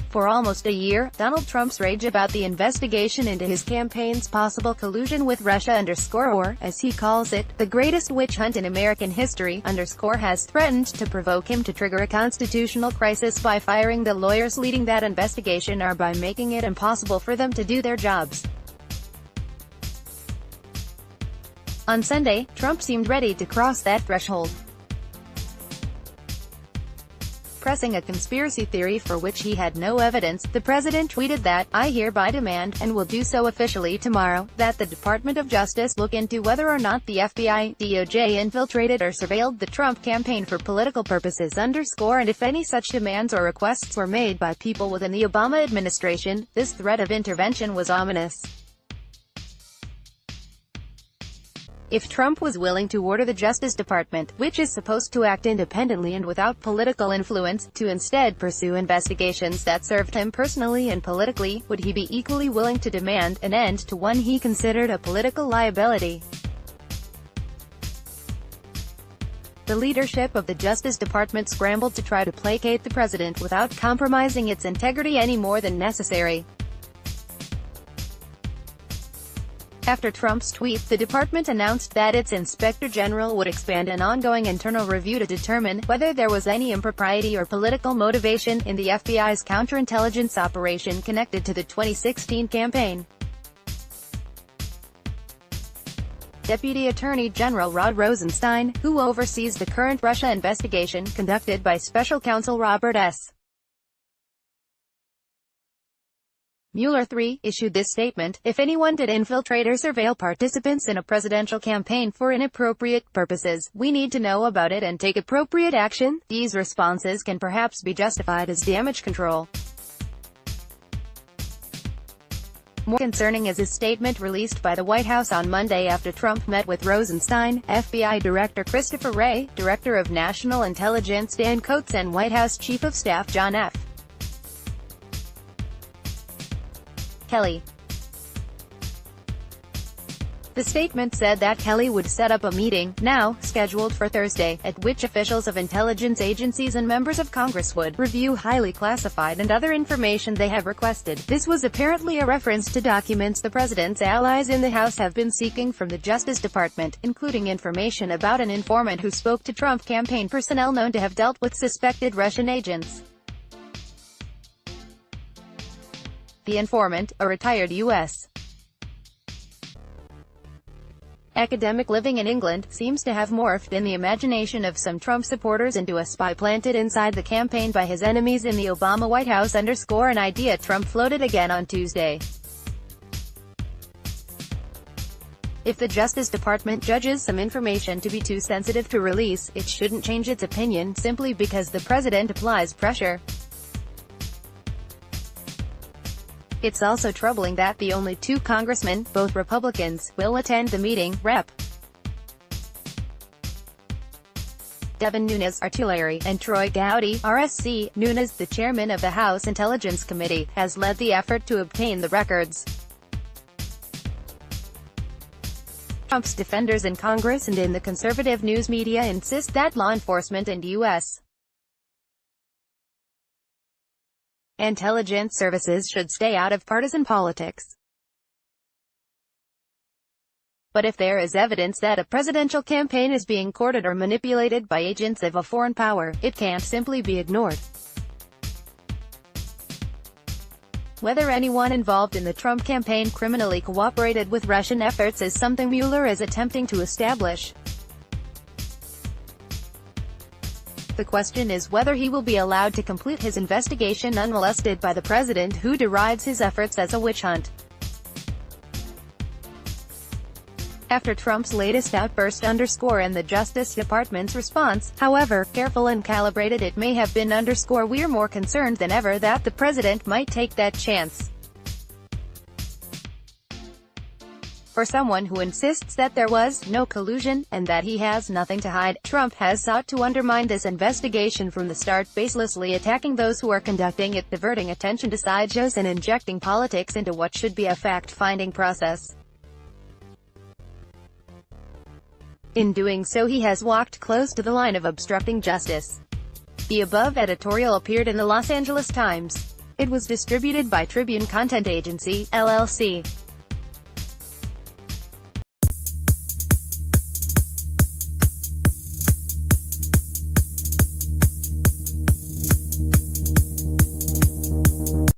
For almost a year, Donald Trump's rage about the investigation into his campaign's possible collusion with Russia or, as he calls it, the greatest witch hunt in American history, has threatened to provoke him to trigger a constitutional crisis by firing the lawyers leading that investigation or by making it impossible for them to do their jobs. On Sunday, Trump seemed ready to cross that threshold. Pressing a conspiracy theory for which he had no evidence, the president tweeted that, "I hereby demand, and will do so officially tomorrow, that the Department of Justice look into whether or not the FBI, DOJ infiltrated or surveilled the Trump campaign for political purposes and if any such demands or requests were made by people within the Obama administration." This threat of intervention was ominous. If Trump was willing to order the Justice Department, which is supposed to act independently and without political influence, to instead pursue investigations that served him personally and politically, would he be equally willing to demand an end to one he considered a political liability? The leadership of the Justice Department scrambled to try to placate the president without compromising its integrity any more than necessary. After Trump's tweet, the department announced that its inspector general would expand an ongoing internal review to determine whether there was any impropriety or political motivation in the FBI's counterintelligence operation connected to the 2016 campaign. Deputy Attorney General Rod Rosenstein, who oversees the current Russia investigation conducted by Special Counsel Robert S. Mueller III, issued this statement: "If anyone did infiltrate or surveil participants in a presidential campaign for inappropriate purposes, we need to know about it and take appropriate action. These responses can perhaps be justified as damage control." More concerning is his statement released by the White House on Monday after Trump met with Rosenstein, FBI Director Christopher Wray, Director of National Intelligence Dan Coats and White House Chief of Staff John F. Kelly. The statement said that Kelly would set up a meeting, now scheduled for Thursday, at which officials of intelligence agencies and members of Congress would review highly classified and other information they have requested. This was apparently a reference to documents the president's allies in the House have been seeking from the Justice Department, including information about an informant who spoke to Trump campaign personnel known to have dealt with suspected Russian agents. The informant, a retired U.S. academic living in England, seems to have morphed in the imagination of some Trump supporters into a spy planted inside the campaign by his enemies in the Obama White House, an idea Trump floated again on Tuesday. If the Justice Department judges some information to be too sensitive to release, it shouldn't change its opinion simply because the president applies pressure. It's also troubling that the only two congressmen, both Republicans, will attend the meeting. Rep. Devin Nunes, Artillery, and Troy Gowdy, RSC. Nunes, the chairman of the House Intelligence Committee, has led the effort to obtain the records. Trump's defenders in Congress and in the conservative news media insist that law enforcement and U.S. intelligence services should stay out of partisan politics. But if there is evidence that a presidential campaign is being courted or manipulated by agents of a foreign power, it can't simply be ignored. Whether anyone involved in the Trump campaign criminally cooperated with Russian efforts is something Mueller is attempting to establish. The question is whether he will be allowed to complete his investigation unmolested by the president, who derides his efforts as a witch hunt. After Trump's latest outburst and the Justice Department's response, however careful and calibrated it may have been, we're more concerned than ever that the president might take that chance. For someone who insists that there was no collusion, and that he has nothing to hide, Trump has sought to undermine this investigation from the start, baselessly attacking those who are conducting it, diverting attention to sideshows and injecting politics into what should be a fact-finding process. In doing so, he has walked close to the line of obstructing justice. The above editorial appeared in the Los Angeles Times. It was distributed by Tribune Content Agency, LLC.